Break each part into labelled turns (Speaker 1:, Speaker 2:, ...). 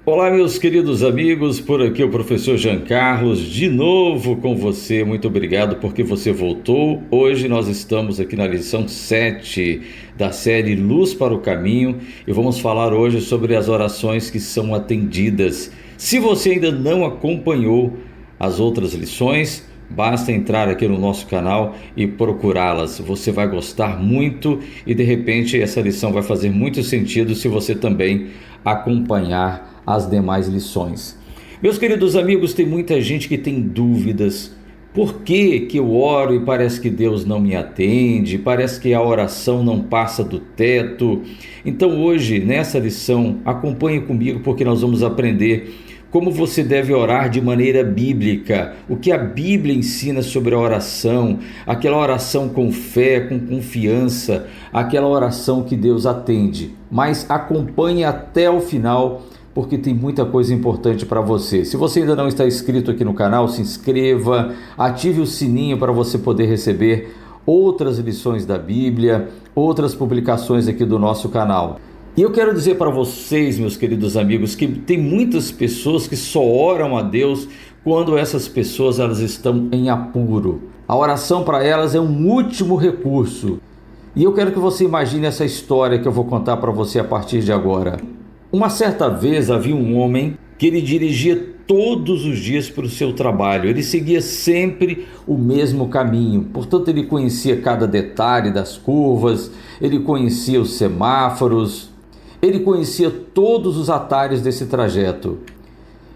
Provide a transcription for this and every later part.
Speaker 1: Olá, meus queridos amigos, por aqui o professor Jean Carlos, de novo com você. Muito obrigado porque você voltou. Hoje nós estamos aqui na lição 7 da série Luz para o Caminho e vamos falar hoje sobre as orações que são atendidas. Se você ainda não acompanhou as outras lições, basta entrar aqui no nosso canal e procurá-las. Você vai gostar muito e de repente essa lição vai fazer muito sentido se você também acompanhar as demais lições. Meus queridos amigos, tem muita gente que tem dúvidas. Por que eu oro e parece que Deus não me atende? Parece que a oração não passa do teto. Então hoje, nessa lição, acompanhe comigo porque nós vamos aprender como você deve orar de maneira bíblica, o que a Bíblia ensina sobre a oração, aquela oração com fé, com confiança, aquela oração que Deus atende. Mas acompanhe até o final, porque tem muita coisa importante para você. Se você ainda não está inscrito aqui no canal, se inscreva, ative o sininho para você poder receber outras lições da Bíblia, outras publicações aqui do nosso canal. E eu quero dizer para vocês, meus queridos amigos, que tem muitas pessoas que só oram a Deus quando essas pessoas elas estão em apuro. A oração para elas é um último recurso. E eu quero que você imagine essa história que eu vou contar para você a partir de agora. Uma certa vez havia um homem que ele dirigia todos os dias para o seu trabalho. Ele seguia sempre o mesmo caminho. Portanto, ele conhecia cada detalhe das curvas, ele conhecia os semáforos, ele conhecia todos os atalhos desse trajeto.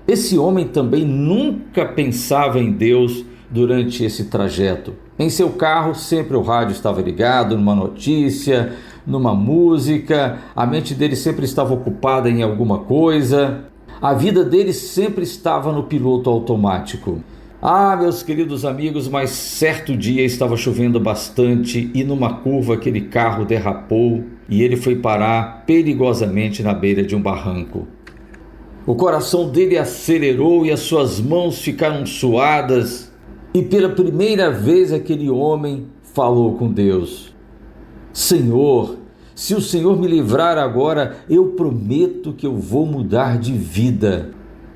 Speaker 1: Esse homem também nunca pensava em Deus durante esse trajeto. Em seu carro, sempre o rádio estava ligado, numa notícia, numa música, a mente dele sempre estava ocupada em alguma coisa, a vida dele sempre estava no piloto automático. Meus queridos amigos, mas certo dia estava chovendo bastante e numa curva aquele carro derrapou e ele foi parar perigosamente na beira de um barranco. O coração dele acelerou e as suas mãos ficaram suadas e pela primeira vez aquele homem falou com Deus. Senhor, se o Senhor me livrar agora, eu prometo que eu vou mudar de vida.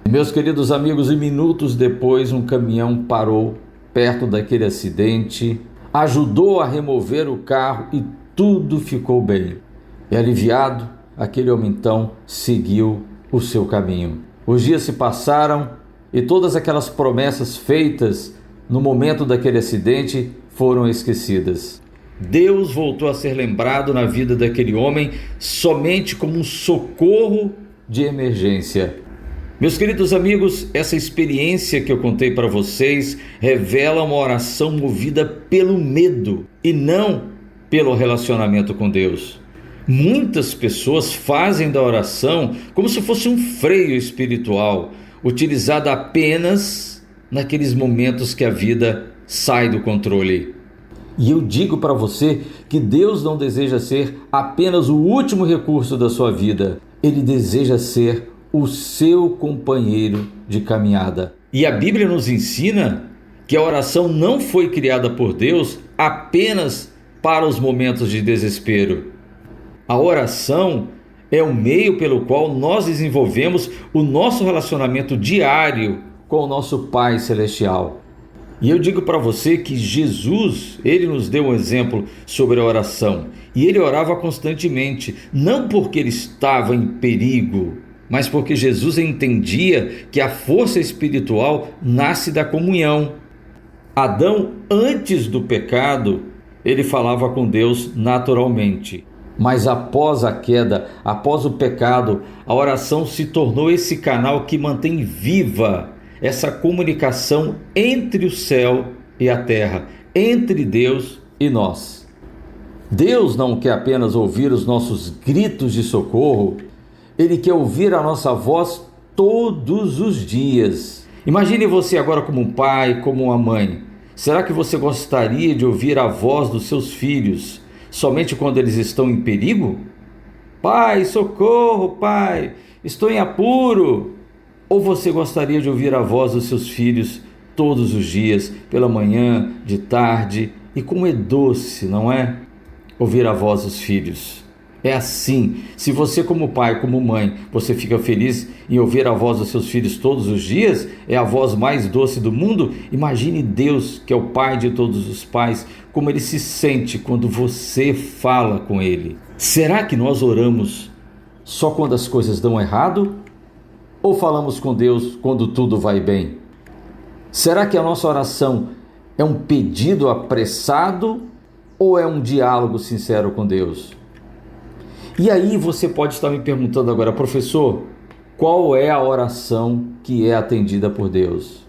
Speaker 1: Meus queridos amigos, e minutos depois um caminhão parou perto daquele acidente, ajudou a remover o carro e tudo ficou bem. E aliviado, aquele homem então seguiu o seu caminho. Os dias se passaram e todas aquelas promessas feitas no momento daquele acidente foram esquecidas. Deus voltou a ser lembrado na vida daquele homem somente como um socorro de emergência. Meus queridos amigos, essa experiência que eu contei para vocês revela uma oração movida pelo medo e não pelo relacionamento com Deus. Muitas pessoas fazem da oração como se fosse um freio espiritual, utilizado apenas naqueles momentos que a vida sai do controle. E eu digo para você que Deus não deseja ser apenas o último recurso da sua vida. Ele deseja ser o seu companheiro de caminhada. E a Bíblia nos ensina que a oração não foi criada por Deus apenas para os momentos de desespero. A oração é o meio pelo qual nós desenvolvemos o nosso relacionamento diário com o nosso Pai Celestial. E eu digo para você que Jesus, ele nos deu um exemplo sobre a oração. E ele orava constantemente, não porque ele estava em perigo, mas porque Jesus entendia que a força espiritual nasce da comunhão. Adão, antes do pecado, ele falava com Deus naturalmente. Mas após a queda, após o pecado, a oração se tornou esse canal que mantém viva essa comunicação entre o céu e a terra, entre Deus e nós. Deus não quer apenas ouvir os nossos gritos de socorro, Ele quer ouvir a nossa voz todos os dias. Imagine você agora como um pai, como uma mãe. Será que você gostaria de ouvir a voz dos seus filhos somente quando eles estão em perigo? Pai, socorro, pai, estou em apuro. Ou você gostaria de ouvir a voz dos seus filhos todos os dias, pela manhã, de tarde? E como é doce, não é? Ouvir a voz dos filhos. É assim. Se você, como pai, como mãe, você fica feliz em ouvir a voz dos seus filhos todos os dias, é a voz mais doce do mundo, imagine Deus, que é o pai de todos os pais, como ele se sente quando você fala com ele. Será que nós oramos só quando as coisas dão errado? Ou falamos com Deus quando tudo vai bem? Será que a nossa oração é um pedido apressado ou é um diálogo sincero com Deus? E aí você pode estar me perguntando agora, professor, qual é a oração que é atendida por Deus?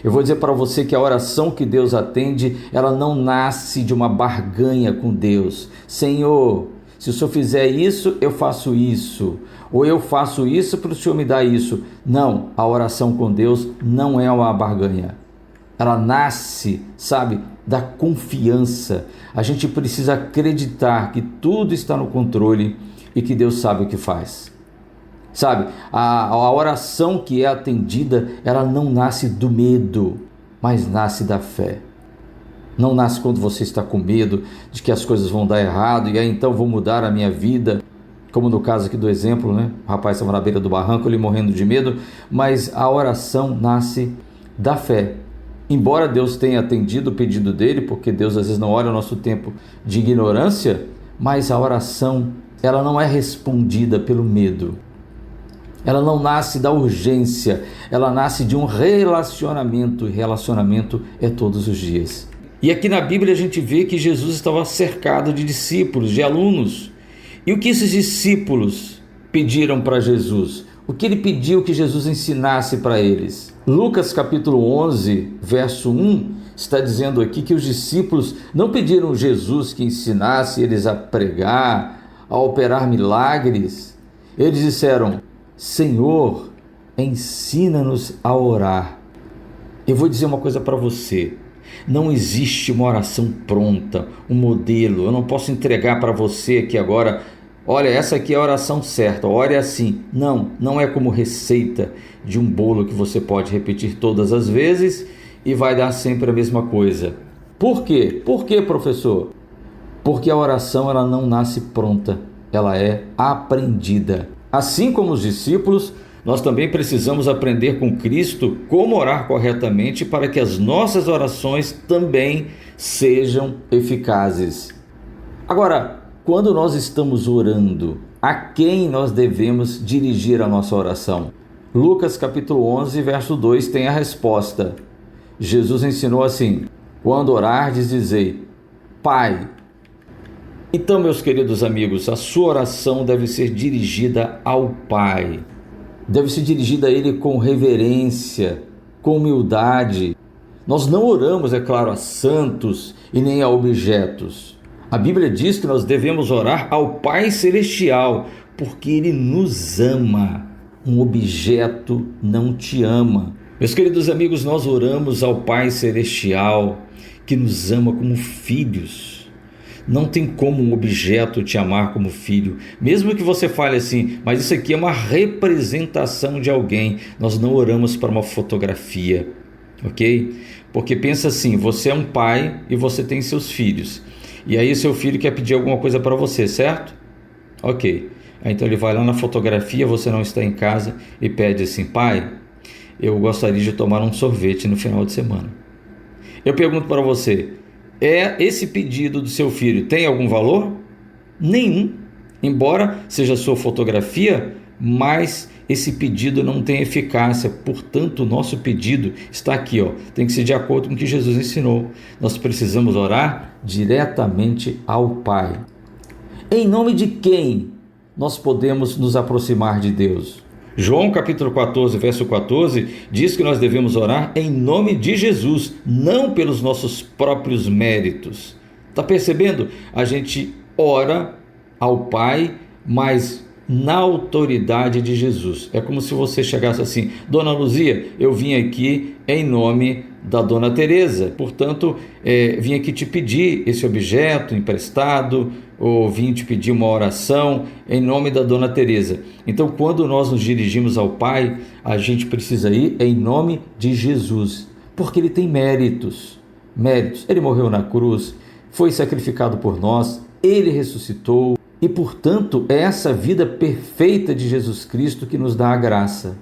Speaker 1: Eu vou dizer para você que a oração que Deus atende, ela não nasce de uma barganha com Deus. Senhor, se o Senhor fizer isso, eu faço isso. Ou eu faço isso para o Senhor me dar isso. Não, a oração com Deus não é uma barganha. Ela nasce, sabe, da confiança. A gente precisa acreditar que tudo está no controle e que Deus sabe o que faz. Sabe, a oração que é atendida, ela não nasce do medo, mas nasce da fé. Não nasce quando você está com medo de que as coisas vão dar errado e aí então vou mudar a minha vida, como no caso aqui do exemplo, né? O rapaz estava na beira do barranco, ele morrendo de medo, mas a oração nasce da fé. Embora Deus tenha atendido o pedido dele, porque Deus às vezes não olha o nosso tempo de ignorância, mas a oração, ela não é respondida pelo medo. Ela não nasce da urgência, ela nasce de um relacionamento, e relacionamento é todos os dias. E aqui na Bíblia a gente vê que Jesus estava cercado de discípulos, de alunos. E o que esses discípulos pediram para Jesus? O que ele pediu que Jesus ensinasse para eles? Lucas capítulo 11, verso 1, está dizendo aqui que os discípulos não pediram Jesus que ensinasse eles a pregar, a operar milagres. Eles disseram: Senhor, ensina-nos a orar. Eu vou dizer uma coisa para você. Não existe uma oração pronta, um modelo. Eu não posso entregar para você aqui agora, olha, essa aqui é a oração certa, ore assim. Não, não é como receita de um bolo que você pode repetir todas as vezes e vai dar sempre a mesma coisa. Por quê? Por quê, professor? Porque a oração, ela não nasce pronta, ela é aprendida. Assim como os discípulos, nós também precisamos aprender com Cristo como orar corretamente para que as nossas orações também sejam eficazes. Agora, quando nós estamos orando, a quem nós devemos dirigir a nossa oração? Lucas capítulo 11, verso 2 tem a resposta. Jesus ensinou assim: quando orardes, dizei, Pai. Então, meus queridos amigos, a sua oração deve ser dirigida ao Pai. Deve ser dirigida a Ele com reverência, com humildade. Nós não oramos, é claro, a santos e nem a objetos. A Bíblia diz que nós devemos orar ao Pai Celestial, porque Ele nos ama. Um objeto não te ama. Meus queridos amigos, nós oramos ao Pai Celestial, que nos ama como filhos. Não tem como um objeto te amar como filho, mesmo que você fale assim, mas isso aqui é uma representação de alguém. Nós não oramos para uma fotografia, ok? Porque pensa assim, você é um pai e você tem seus filhos, e aí seu filho quer pedir alguma coisa para você, certo? Ok, então ele vai lá na fotografia, você não está em casa e pede assim, pai, eu gostaria de tomar um sorvete no final de semana. Eu pergunto para você, esse pedido do seu filho tem algum valor? Nenhum. Embora seja sua fotografia, mas esse pedido não tem eficácia. Portanto, o nosso pedido está aqui, tem que ser de acordo com o que Jesus ensinou. Nós precisamos orar diretamente ao Pai. Em nome de quem nós podemos nos aproximar de Deus? João capítulo 14, verso 14, diz que nós devemos orar em nome de Jesus, não pelos nossos próprios méritos. Está percebendo? A gente ora ao Pai, mas na autoridade de Jesus. É como se você chegasse assim, Dona Luzia, eu vim aqui em nome da Dona Teresa, portanto, vim aqui te pedir esse objeto emprestado, ou vim te pedir uma oração em nome da Dona Teresa. Então, quando nós nos dirigimos ao Pai, a gente precisa ir em nome de Jesus, porque Ele tem méritos. Ele morreu na cruz, foi sacrificado por nós, Ele ressuscitou, E, portanto, é essa vida perfeita de Jesus Cristo que nos dá a graça.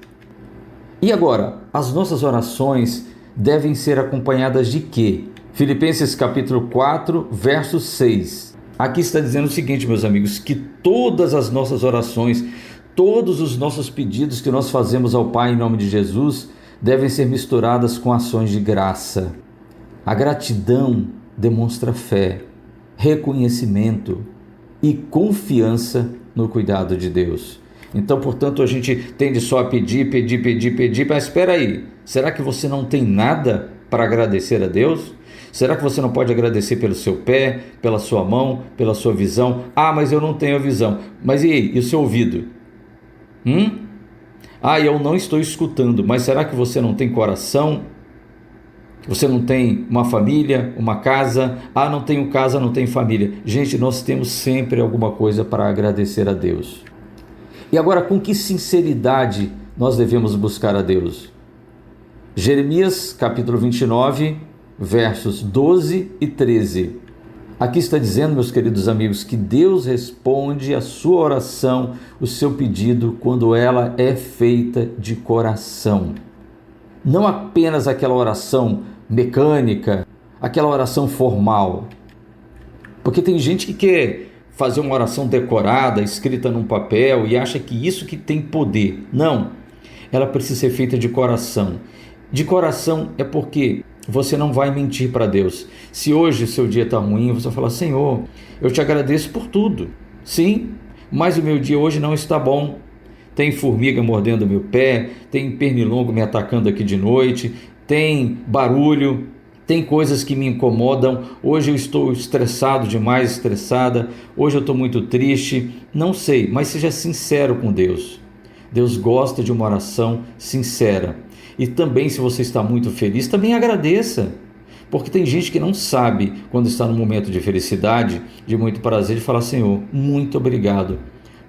Speaker 1: E agora, as nossas orações devem ser acompanhadas de quê? Filipenses capítulo 4, verso 6. Aqui está dizendo o seguinte, meus amigos, que todas as nossas orações, todos os nossos pedidos que nós fazemos ao Pai em nome de Jesus, devem ser misturadas com ações de graça. A gratidão demonstra fé, reconhecimento e confiança no cuidado de Deus. Então, portanto, a gente tende só a pedir, mas espera aí, será que você não tem nada para agradecer a Deus? Será que você não pode agradecer pelo seu pé, pela sua mão, pela sua visão? Ah, mas eu não tenho a visão. Mas e aí, e o seu ouvido? Ah, eu não estou escutando, mas será que você não tem coração? Você não tem uma família, uma casa? Ah, não tenho casa, não tenho família. Gente, nós temos sempre alguma coisa para agradecer a Deus. E agora, com que sinceridade nós devemos buscar a Deus? Jeremias, capítulo 29, versos 12 e 13. Aqui está dizendo, meus queridos amigos, que Deus responde a sua oração, o seu pedido, quando ela é feita de coração. Não apenas aquela oração mecânica, aquela oração formal. Porque tem gente que quer fazer uma oração decorada, escrita num papel e acha que isso que tem poder. Não, ela precisa ser feita de coração. De coração é porque você não vai mentir para Deus. Se hoje o seu dia está ruim, você vai falar: Senhor, eu te agradeço por tudo. Sim, mas o meu dia hoje não está bom. Tem formiga mordendo meu pé, tem pernilongo me atacando aqui de noite, tem barulho, tem coisas que me incomodam. Hoje eu estou estressado demais, estressada. Hoje eu estou muito triste. Não sei, mas seja sincero com Deus. Deus gosta de uma oração sincera. E também, se você está muito feliz, também agradeça. Porque tem gente que não sabe, quando está num momento de felicidade, de muito prazer, de falar: Senhor, muito obrigado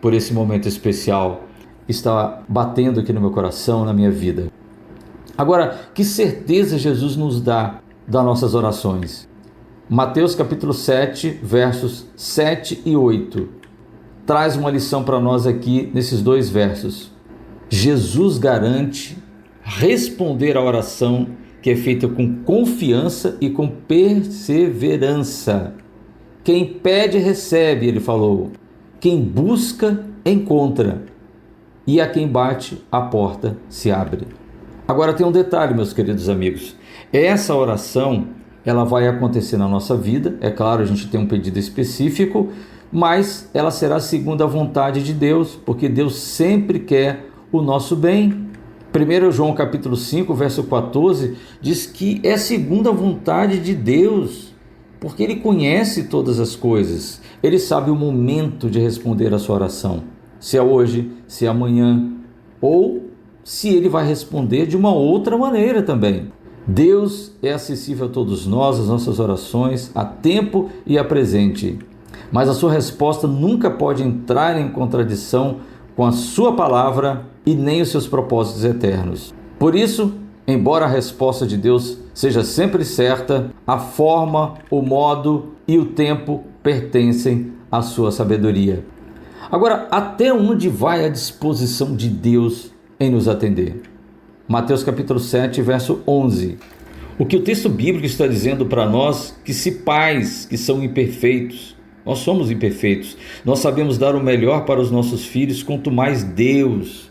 Speaker 1: por esse momento especial. Está batendo aqui no meu coração, na minha vida. Agora, que certeza Jesus nos dá das nossas orações? Mateus capítulo 7, versos 7 e 8. Traz uma lição para nós aqui nesses dois versos. Jesus garante responder à oração que é feita com confiança e com perseverança. Quem pede, recebe, ele falou. Quem busca, encontra. E a quem bate, a porta se abre. Agora tem um detalhe, meus queridos amigos. Essa oração, ela vai acontecer na nossa vida. É claro, a gente tem um pedido específico, mas ela será segundo a vontade de Deus, porque Deus sempre quer o nosso bem. 1 João capítulo 5, verso 14, diz que é segundo a vontade de Deus, porque Ele conhece todas as coisas. Ele sabe o momento de responder a sua oração. Se é hoje, se é amanhã, ou se Ele vai responder de uma outra maneira também. Deus é acessível a todos nós, as nossas orações, a tempo e a presente. Mas a sua resposta nunca pode entrar em contradição com a sua palavra e nem os seus propósitos eternos. Por isso, embora a resposta de Deus seja sempre certa, a forma, o modo e o tempo pertencem à sua sabedoria. Agora, até onde vai a disposição de Deus em nos atender? Mateus capítulo 7, verso 11. O que o texto bíblico está dizendo para nós, que se pais que são imperfeitos, nós somos imperfeitos, nós sabemos dar o melhor para os nossos filhos, quanto mais Deus,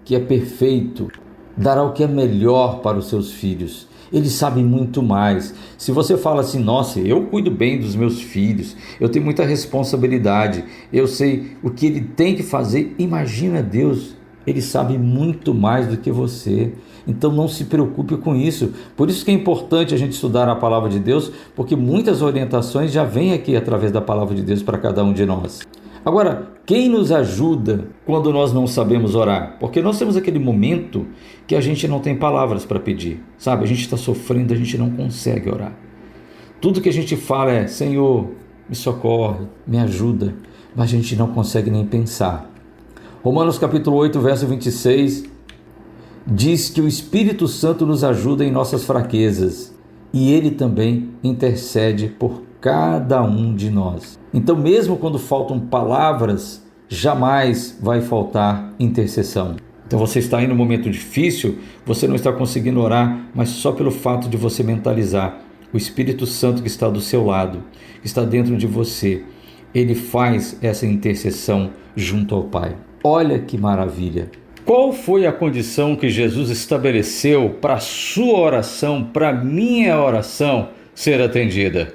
Speaker 1: que é perfeito, dará o que é melhor para os seus filhos. Ele sabe muito mais. Se você fala assim: nossa, eu cuido bem dos meus filhos, eu tenho muita responsabilidade, eu sei o que ele tem que fazer, imagina Deus, Ele sabe muito mais do que você. Então não se preocupe com isso. Por isso que é importante a gente estudar a palavra de Deus, porque muitas orientações já vêm aqui através da palavra de Deus para cada um de nós. Agora, quem nos ajuda quando nós não sabemos orar? Porque nós temos aquele momento que a gente não tem palavras para pedir, sabe? A gente está sofrendo, a gente não consegue orar. Tudo que a gente fala é: Senhor, me socorre, me ajuda, mas a gente não consegue nem pensar. Romanos capítulo 8, verso 26, diz que o Espírito Santo nos ajuda em nossas fraquezas e Ele também intercede por cada um de nós. Então, mesmo quando faltam palavras, jamais vai faltar intercessão. Então você está aí num momento difícil, você não está conseguindo orar, mas só pelo fato de você mentalizar o Espírito Santo que está do seu lado, que está dentro de você, ele faz essa intercessão junto ao Pai. Olha que maravilha! Qual foi a condição que Jesus estabeleceu para a sua oração, para a minha oração ser atendida?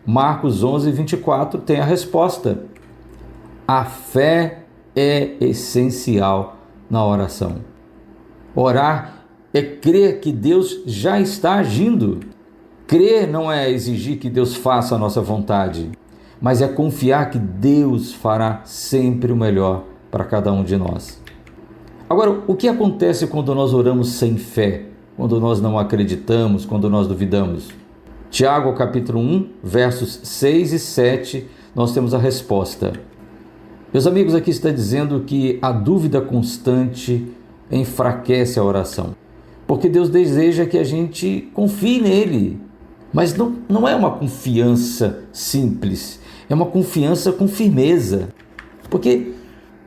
Speaker 1: Marcos 11, 24 tem a resposta. A fé é essencial na oração. Orar é crer que Deus já está agindo. Crer não é exigir que Deus faça a nossa vontade, mas é confiar que Deus fará sempre o melhor para cada um de nós. Agora, o que acontece quando nós oramos sem fé? Quando nós não acreditamos, quando nós duvidamos? Tiago, capítulo 1, versos 6 e 7, nós temos a resposta. Meus amigos, aqui está dizendo que a dúvida constante enfraquece a oração, porque Deus deseja que a gente confie nele, mas não é uma confiança simples, é uma confiança com firmeza, porque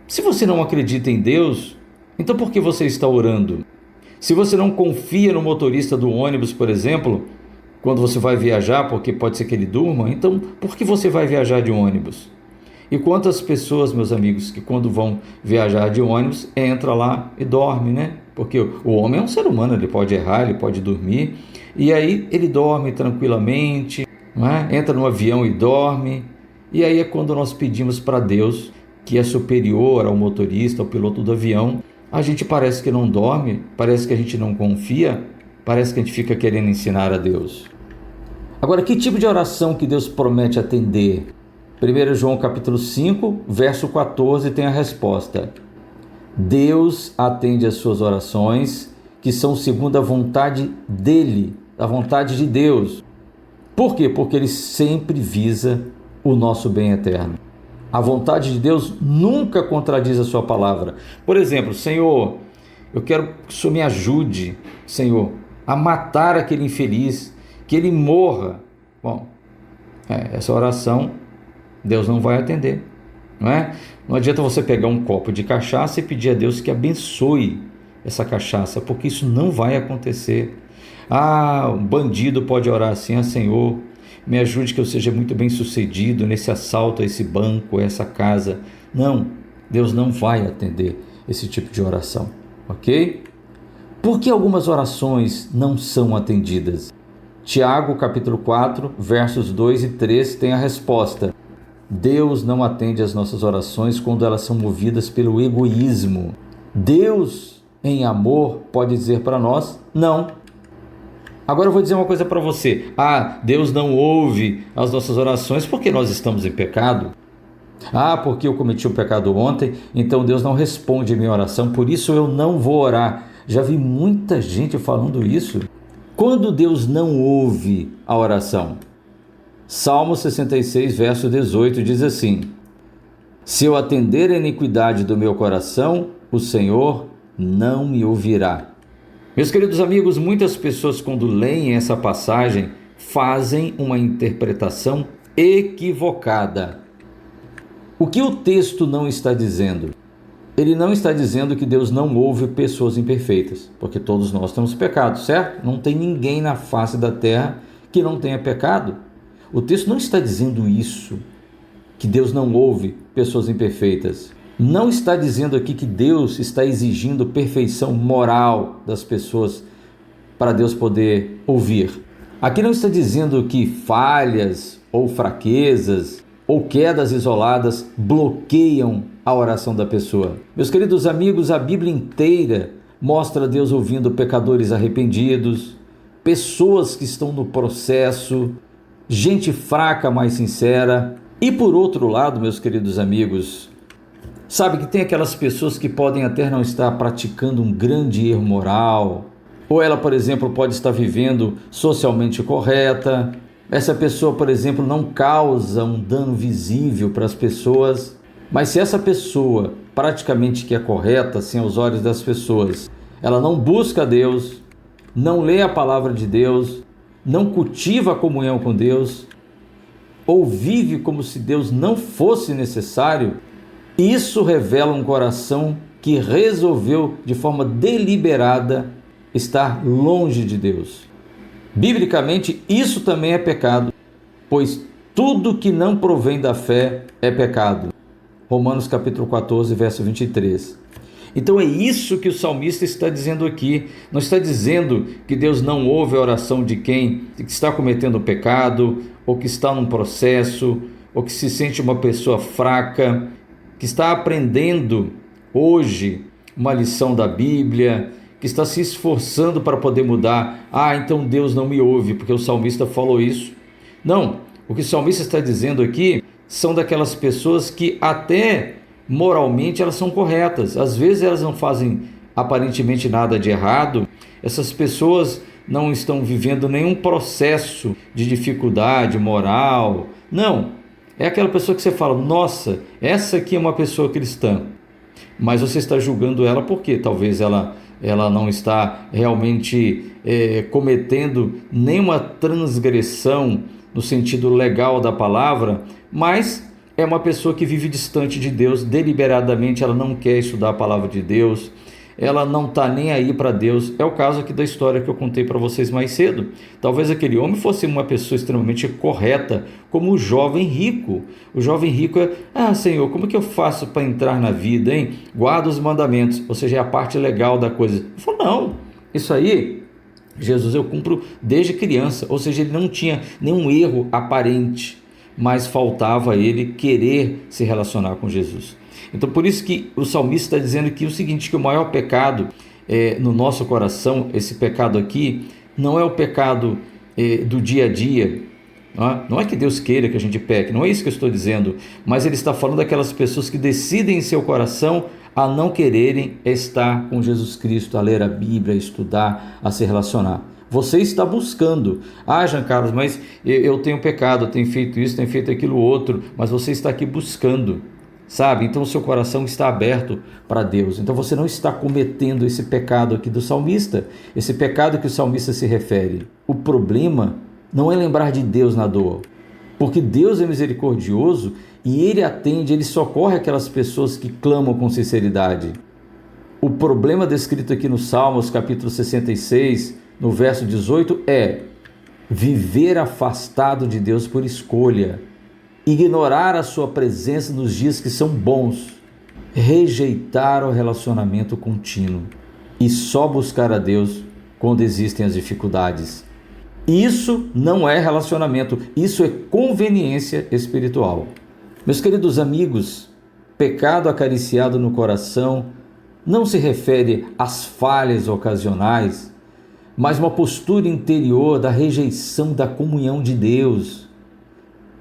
Speaker 1: se você não acredita em Deus, então por que você está orando? Se você não confia no motorista do ônibus, por exemplo, quando você vai viajar, porque pode ser que ele durma, então por que você vai viajar de ônibus? E quantas pessoas, meus amigos, que quando vão viajar de ônibus, entra lá e dorme, né? Porque o homem é um ser humano, ele pode errar, ele pode dormir, e aí ele dorme tranquilamente, não é? Entra no avião e dorme, e aí é quando nós pedimos para Deus, que é superior ao motorista, ao piloto do avião, a gente parece que não dorme, parece que a gente não confia, parece que a gente fica querendo ensinar a Deus. Agora, que tipo de oração que Deus promete atender? 1 João capítulo 5, verso 14 tem a resposta. Deus atende as suas orações, que são segundo a vontade dele, a vontade de Deus. Por quê? Porque ele sempre visa o nosso bem eterno. A vontade de Deus nunca contradiz a sua palavra. Por exemplo, Senhor, eu quero que o Senhor me ajude, Senhor, a matar aquele infeliz, que ele morra. Bom, essa oração Deus não vai atender, não é? Não adianta você pegar um copo de cachaça e pedir a Deus que abençoe essa cachaça, porque isso não vai acontecer. Um bandido pode orar assim: Senhor, me ajude que eu seja muito bem sucedido nesse assalto a esse banco, a essa casa. Não, Deus não vai atender esse tipo de oração, ok? Por que algumas orações não são atendidas? Tiago, capítulo 4, versos 2 e 3 tem a resposta. Deus não atende às nossas orações quando elas são movidas pelo egoísmo. Deus, em amor, pode dizer para nós, não. Agora eu vou dizer uma coisa para você. Deus não ouve as nossas orações porque nós estamos em pecado. Porque eu cometi um pecado ontem, então Deus não responde a minha oração, por isso eu não vou orar. Já vi muita gente falando isso. Quando Deus não ouve a oração? Salmo 66, verso 18 diz assim: se eu atender a iniquidade do meu coração, o Senhor não me ouvirá. Meus queridos amigos, muitas pessoas quando leem essa passagem fazem uma interpretação equivocada. O que o texto não está dizendo? Ele não está dizendo que Deus não ouve pessoas imperfeitas, porque todos nós temos pecado, certo? Não tem ninguém na face da terra que não tenha pecado. O texto não está dizendo isso, que Deus não ouve pessoas imperfeitas. Não está dizendo aqui que Deus está exigindo perfeição moral das pessoas para Deus poder ouvir. Aqui não está dizendo que falhas ou fraquezas ou quedas isoladas bloqueiam a oração da pessoa. Meus queridos amigos, a Bíblia inteira mostra Deus ouvindo pecadores arrependidos, pessoas que estão no processo, gente fraca, mas sincera. E por outro lado, meus queridos amigos, sabe que tem aquelas pessoas que podem até não estar praticando um grande erro moral, ou ela, por exemplo, pode estar vivendo socialmente correta. Essa pessoa, por exemplo, não causa um dano visível para as pessoas, mas se essa pessoa praticamente que é correta, assim aos olhos das pessoas, ela não busca Deus, não lê a palavra de Deus, não cultiva a comunhão com Deus, ou vive como se Deus não fosse necessário, isso revela um coração que resolveu de forma deliberada estar longe de Deus. Biblicamente, isso também é pecado, pois tudo que não provém da fé é pecado. Romanos capítulo 14, verso 23. Então é isso que o salmista está dizendo aqui. Não está dizendo que Deus não ouve a oração de quem está cometendo pecado, ou que está num processo, ou que se sente uma pessoa fraca, que está aprendendo hoje uma lição da Bíblia, que está se esforçando para poder mudar. Então Deus não me ouve, porque o salmista falou isso. Não, o que o salmista está dizendo aqui são daquelas pessoas que até moralmente elas são corretas. Às vezes elas não fazem aparentemente nada de errado. Essas pessoas não estão vivendo nenhum processo de dificuldade moral. Não, é aquela pessoa que você fala, nossa, essa aqui é uma pessoa cristã. Mas você está julgando ela porque talvez ela não está realmente cometendo nenhuma transgressão no sentido legal da palavra, mas é uma pessoa que vive distante de Deus, deliberadamente ela não quer estudar a palavra de Deus, ela não está nem aí para Deus. É o caso aqui da história que eu contei para vocês mais cedo. Talvez aquele homem fosse uma pessoa extremamente correta, como o jovem rico. O jovem rico Senhor, como que eu faço para entrar na vida, hein? Guarda os mandamentos, ou seja, é a parte legal da coisa. Ele falou, não, isso aí, Jesus, eu cumpro desde criança. Ou seja, ele não tinha nenhum erro aparente, mas faltava a ele querer se relacionar com Jesus. Então por isso que o salmista está dizendo que o seguinte, que o maior pecado no nosso coração, esse pecado aqui, não é o pecado do dia a dia. Não é que Deus queira que a gente peque, não é isso que eu estou dizendo, mas ele está falando daquelas pessoas que decidem em seu coração a não quererem estar com Jesus Cristo, a ler a Bíblia, a estudar, a se relacionar. Você está buscando. Jean Carlos, mas eu tenho pecado, eu tenho feito isso, tenho feito aquilo outro, mas você está aqui buscando, sabe? Então o seu coração está aberto para Deus. Então você não está cometendo esse pecado aqui do salmista, esse pecado que o salmista se refere. O problema não é lembrar de Deus na dor, porque Deus é misericordioso e Ele atende, Ele socorre aquelas pessoas que clamam com sinceridade. O problema descrito aqui no Salmos, capítulo 66, no verso 18, é viver afastado de Deus por escolha, ignorar a sua presença nos dias que são bons, rejeitar o relacionamento contínuo e só buscar a Deus quando existem as dificuldades. Isso não é relacionamento, isso é conveniência espiritual. Meus queridos amigos, pecado acariciado no coração não se refere às falhas ocasionais, mas uma postura interior da rejeição da comunhão de Deus.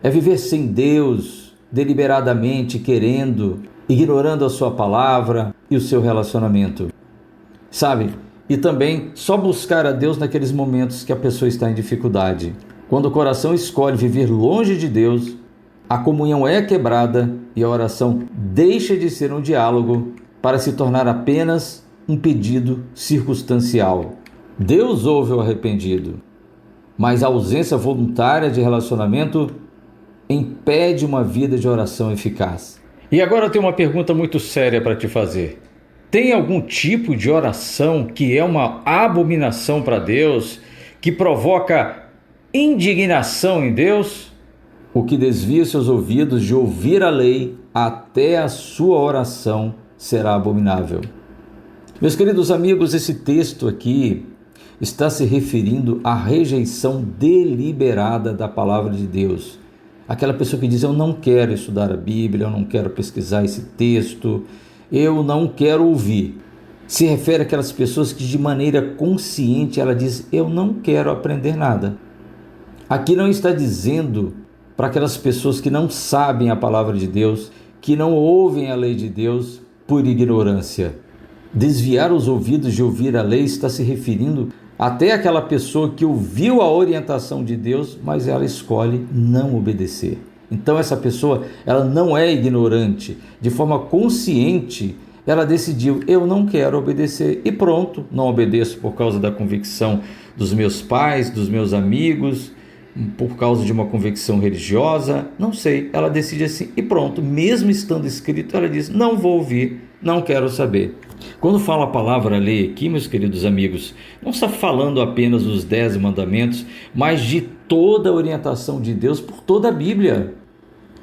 Speaker 1: É viver sem Deus, deliberadamente querendo, ignorando a sua palavra e o seu relacionamento. Sabe? E também só buscar a Deus naqueles momentos que a pessoa está em dificuldade. Quando o coração escolhe viver longe de Deus, a comunhão é quebrada e a oração deixa de ser um diálogo para se tornar apenas um pedido circunstancial. Deus ouve o arrependido, mas a ausência voluntária de relacionamento impede uma vida de oração eficaz. E agora eu tenho uma pergunta muito séria para te fazer. Tem algum tipo de oração que é uma abominação para Deus, que provoca indignação em Deus? O que desvia seus ouvidos de ouvir a lei, até a sua oração será abominável. Meus queridos amigos, esse texto aqui está se referindo à rejeição deliberada da palavra de Deus. Aquela pessoa que diz, eu não quero estudar a Bíblia, eu não quero pesquisar esse texto, eu não quero ouvir. Se refere àquelas pessoas que de maneira consciente ela diz, eu não quero aprender nada. Aqui não está dizendo para aquelas pessoas que não sabem a palavra de Deus, que não ouvem a lei de Deus por ignorância. Desviar os ouvidos de ouvir a lei está se referindo até aquela pessoa que ouviu a orientação de Deus, mas ela escolhe não obedecer. Então essa pessoa, ela não é ignorante. De forma consciente, ela decidiu, eu não quero obedecer, e pronto, não obedeço por causa da convicção dos meus pais, dos meus amigos, por causa de uma convicção religiosa, não sei, ela decide assim, e pronto, mesmo estando escrito, ela diz, não vou ouvir, não quero saber. Quando fala a palavra lei aqui, meus queridos amigos, não está falando apenas dos 10 mandamentos, mas de toda a orientação de Deus por toda a Bíblia.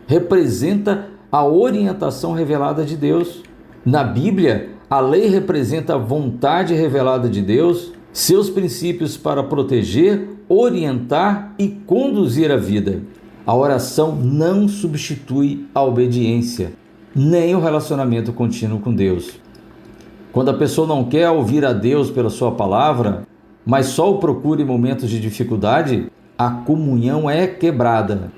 Speaker 1: Representa a orientação revelada de Deus. Na Bíblia, a lei representa a vontade revelada de Deus, seus princípios para proteger, orientar e conduzir a vida. A oração não substitui a obediência, nem o relacionamento contínuo com Deus. Quando a pessoa não quer ouvir a Deus pela sua palavra, mas só o procura em momentos de dificuldade, a comunhão é quebrada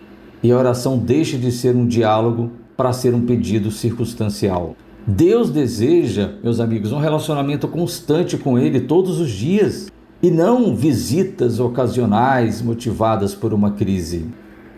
Speaker 1: e a oração deixa de ser um diálogo para ser um pedido circunstancial. Deus deseja, meus amigos, um relacionamento constante com Ele todos os dias e não visitas ocasionais motivadas por uma crise.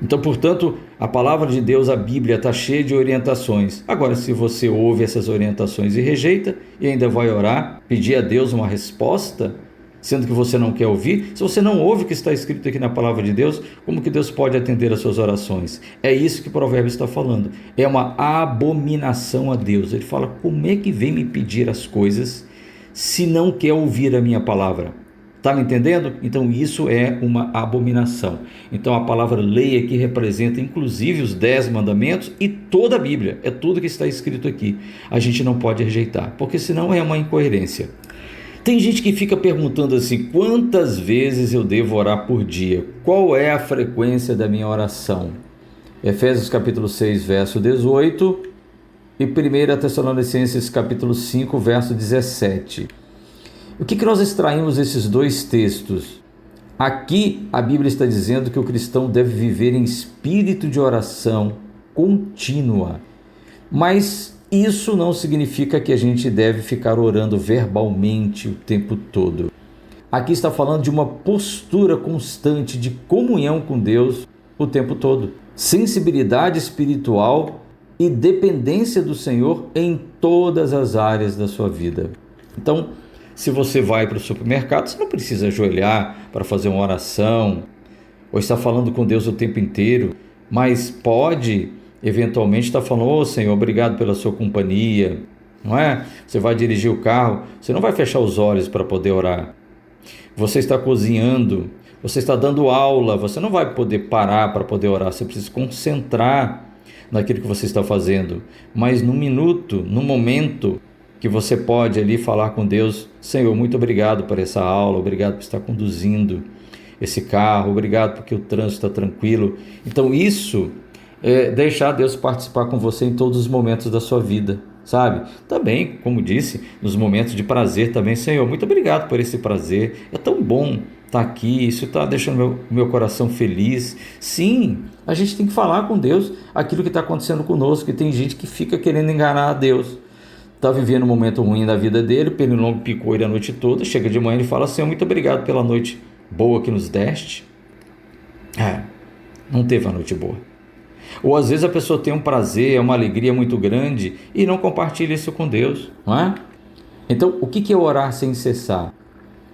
Speaker 1: Então, portanto, a palavra de Deus, a Bíblia, está cheia de orientações. Agora, se você ouve essas orientações e rejeita e ainda vai orar, pedir a Deus uma resposta, sendo que você não quer ouvir, se você não ouve o que está escrito aqui na palavra de Deus, como que Deus pode atender as suas orações? É isso que o provérbio está falando. É uma abominação a Deus. Ele fala, como é que vem me pedir as coisas se não quer ouvir a minha palavra? Está me entendendo? Então isso é uma abominação. Então a palavra lei aqui representa inclusive os 10 mandamentos e toda a Bíblia. É tudo que está escrito aqui. A gente não pode rejeitar, porque senão é uma incoerência. Tem gente que fica perguntando assim, quantas vezes eu devo orar por dia? Qual é a frequência da minha oração? Efésios capítulo 6, verso 18 e 1 Tessalonicenses capítulo 5, verso 17. O que nós extraímos desses dois textos? Aqui a Bíblia está dizendo que o cristão deve viver em espírito de oração contínua, mas isso não significa que a gente deve ficar orando verbalmente o tempo todo. Aqui está falando de uma postura constante de comunhão com Deus o tempo todo, sensibilidade espiritual e dependência do Senhor em todas as áreas da sua vida. Então, se você vai para o supermercado, você não precisa ajoelhar para fazer uma oração ou estar falando com Deus o tempo inteiro, mas pode eventualmente estar falando, ô Senhor, obrigado pela sua companhia, não é? Você vai dirigir o carro, você não vai fechar os olhos para poder orar. Você está cozinhando, você está dando aula, você não vai poder parar para poder orar, você precisa se concentrar naquilo que você está fazendo, mas num minuto, num momento que você pode ali falar com Deus, Senhor, muito obrigado por essa aula, obrigado por estar conduzindo esse carro, obrigado porque o trânsito está tranquilo. Então isso é deixar Deus participar com você em todos os momentos da sua vida, sabe? Também, como disse, nos momentos de prazer também, Senhor, muito obrigado por esse prazer, é tão bom estar aqui, isso está deixando meu coração feliz. Sim, a gente tem que falar com Deus aquilo que está acontecendo conosco, que tem gente que fica querendo enganar a Deus. Está vivendo um momento ruim da vida dele, o pernilongo picou ele a noite toda, chega de manhã e fala, Senhor, muito obrigado pela noite boa que nos deste. Não teve uma noite boa. Ou às vezes a pessoa tem um prazer, uma alegria muito grande e não compartilha isso com Deus, não é? Então, o que é orar sem cessar?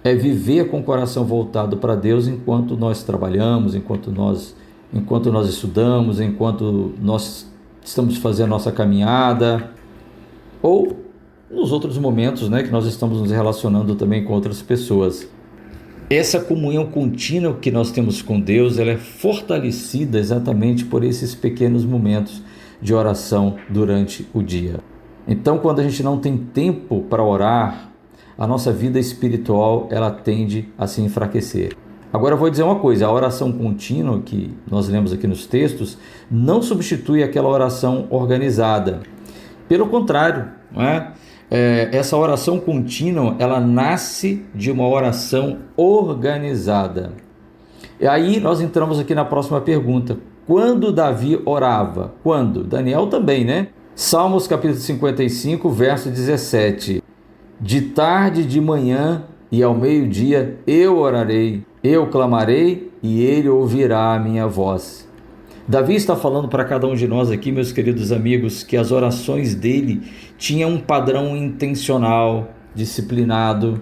Speaker 1: É viver com o coração voltado para Deus enquanto nós trabalhamos, enquanto nós estudamos, enquanto nós estamos fazendo a nossa caminhada, ou nos outros momentos, né, que nós estamos nos relacionando também com outras pessoas. Essa comunhão contínua que nós temos com Deus, ela é fortalecida exatamente por esses pequenos momentos de oração durante o dia. Então, quando a gente não tem tempo para orar, a nossa vida espiritual ela tende a se enfraquecer. Agora eu vou dizer uma coisa, a oração contínua que nós lemos aqui nos textos não substitui aquela oração organizada. Pelo contrário, não é? Essa oração contínua, ela nasce de uma oração organizada. E aí nós entramos aqui na próxima pergunta. Quando Davi orava? Quando? Daniel também, né? Salmos capítulo 55, verso 17. De tarde, de manhã e ao meio-dia eu orarei, eu clamarei e ele ouvirá a minha voz. Davi está falando para cada um de nós aqui, meus queridos amigos, que as orações dele tinham um padrão intencional, disciplinado.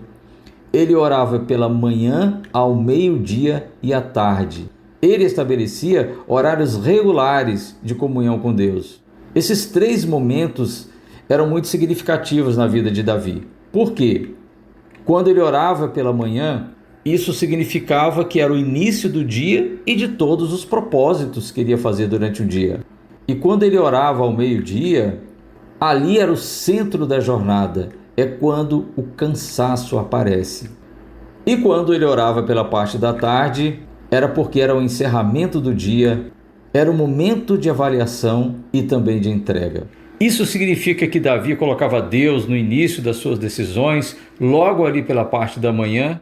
Speaker 1: Ele orava pela manhã, ao meio-dia e à tarde. Ele estabelecia horários regulares de comunhão com Deus. Esses 3 momentos eram muito significativos na vida de Davi. Por quê? Quando ele orava pela manhã, isso significava que era o início do dia e de todos os propósitos que ele ia fazer durante o dia. E quando ele orava ao meio-dia, ali era o centro da jornada, é quando o cansaço aparece. E quando ele orava pela parte da tarde, era porque era o encerramento do dia, era o momento de avaliação e também de entrega. Isso significa que Davi colocava Deus no início das suas decisões, logo ali pela parte da manhã,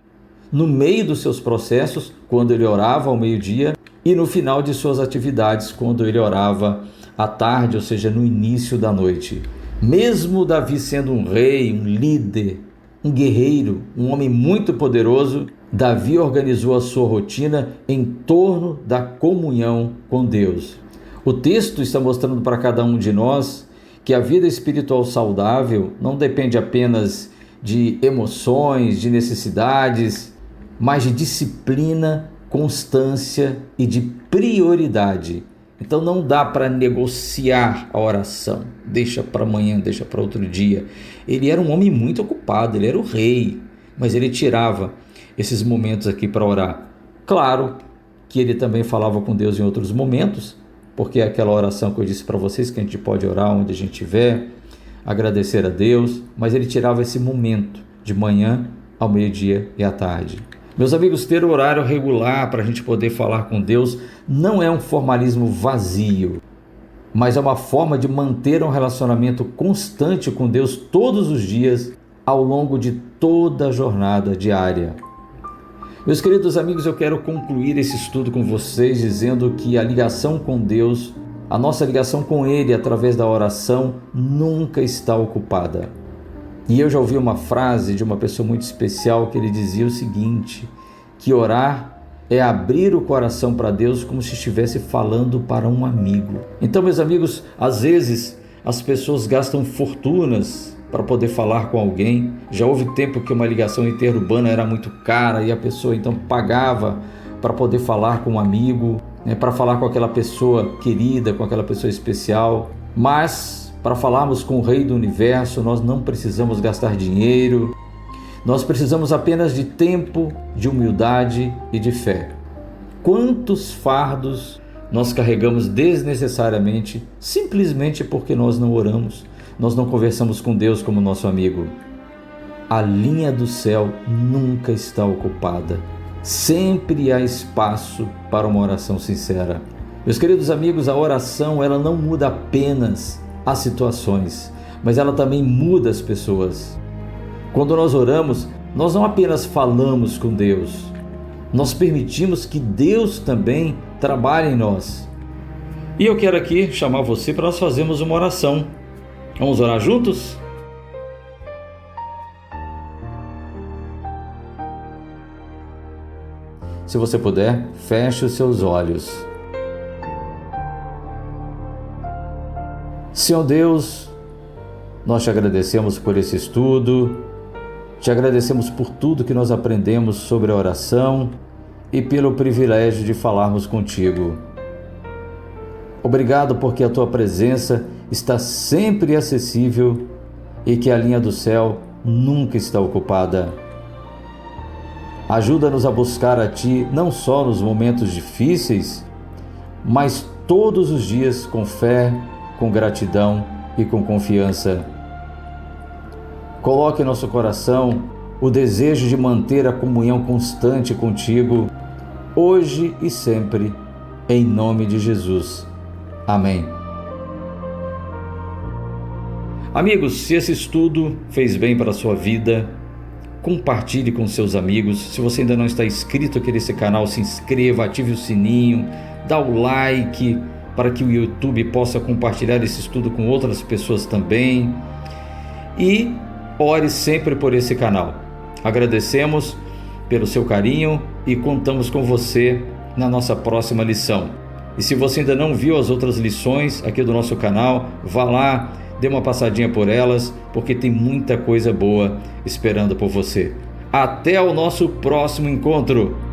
Speaker 1: no meio dos seus processos, quando ele orava ao meio-dia, e no final de suas atividades, quando ele orava à tarde, ou seja, no início da noite. Mesmo Davi sendo um rei, um líder, um guerreiro, um homem muito poderoso, Davi organizou a sua rotina em torno da comunhão com Deus. O texto está mostrando para cada um de nós que a vida espiritual saudável não depende apenas de emoções, de necessidades, mas de disciplina, constância e de prioridade. Então não dá para negociar a oração, deixa para amanhã, deixa para outro dia. Ele era um homem muito ocupado, ele era o rei, mas ele tirava esses momentos aqui para orar. Claro que ele também falava com Deus em outros momentos, porque é aquela oração que eu disse para vocês, que a gente pode orar onde a gente estiver, agradecer a Deus, mas ele tirava esse momento de manhã ao meio-dia e à tarde. Meus amigos, ter horário regular para a gente poder falar com Deus não é um formalismo vazio, mas é uma forma de manter um relacionamento constante com Deus todos os dias, ao longo de toda a jornada diária. Meus queridos amigos, eu quero concluir esse estudo com vocês dizendo que a ligação com Deus, a nossa ligação com Ele através da oração, nunca está ocupada. E eu já ouvi uma frase de uma pessoa muito especial que ele dizia o seguinte, que orar é abrir o coração para Deus como se estivesse falando para um amigo. Então, meus amigos, às vezes as pessoas gastam fortunas para poder falar com alguém. Já houve tempo que uma ligação interurbana era muito cara e a pessoa então pagava para poder falar com um amigo, para falar com aquela pessoa querida, com aquela pessoa especial. Mas para falarmos com o Rei do Universo, nós não precisamos gastar dinheiro, nós precisamos apenas de tempo, de humildade e de fé. Quantos fardos nós carregamos desnecessariamente, simplesmente porque nós não oramos, nós não conversamos com Deus como nosso amigo. A linha do céu nunca está ocupada, sempre há espaço para uma oração sincera. Meus queridos amigos, a oração ela não muda apenas as situações, mas ela também muda as pessoas. Quando nós oramos, nós não apenas falamos com Deus, nós permitimos que Deus também trabalhe em nós. E eu quero aqui chamar você para nós fazermos uma oração. Vamos orar juntos? Se você puder, feche os seus olhos. Senhor Deus, nós te agradecemos por esse estudo, te agradecemos por tudo que nós aprendemos sobre a oração e pelo privilégio de falarmos contigo. Obrigado porque a tua presença está sempre acessível e que a linha do céu nunca está ocupada. Ajuda-nos a buscar a ti não só nos momentos difíceis, mas todos os dias com fé, com gratidão e com confiança. Coloque em nosso coração o desejo de manter a comunhão constante contigo, hoje e sempre, em nome de Jesus. Amém. Amigos, se esse estudo fez bem para a sua vida, compartilhe com seus amigos. Se você ainda não está inscrito aqui nesse canal, se inscreva, ative o sininho, dá o like, para que o YouTube possa compartilhar esse estudo com outras pessoas também. E ore sempre por esse canal. Agradecemos pelo seu carinho e contamos com você na nossa próxima lição. E se você ainda não viu as outras lições aqui do nosso canal, vá lá, dê uma passadinha por elas, porque tem muita coisa boa esperando por você. Até o nosso próximo encontro!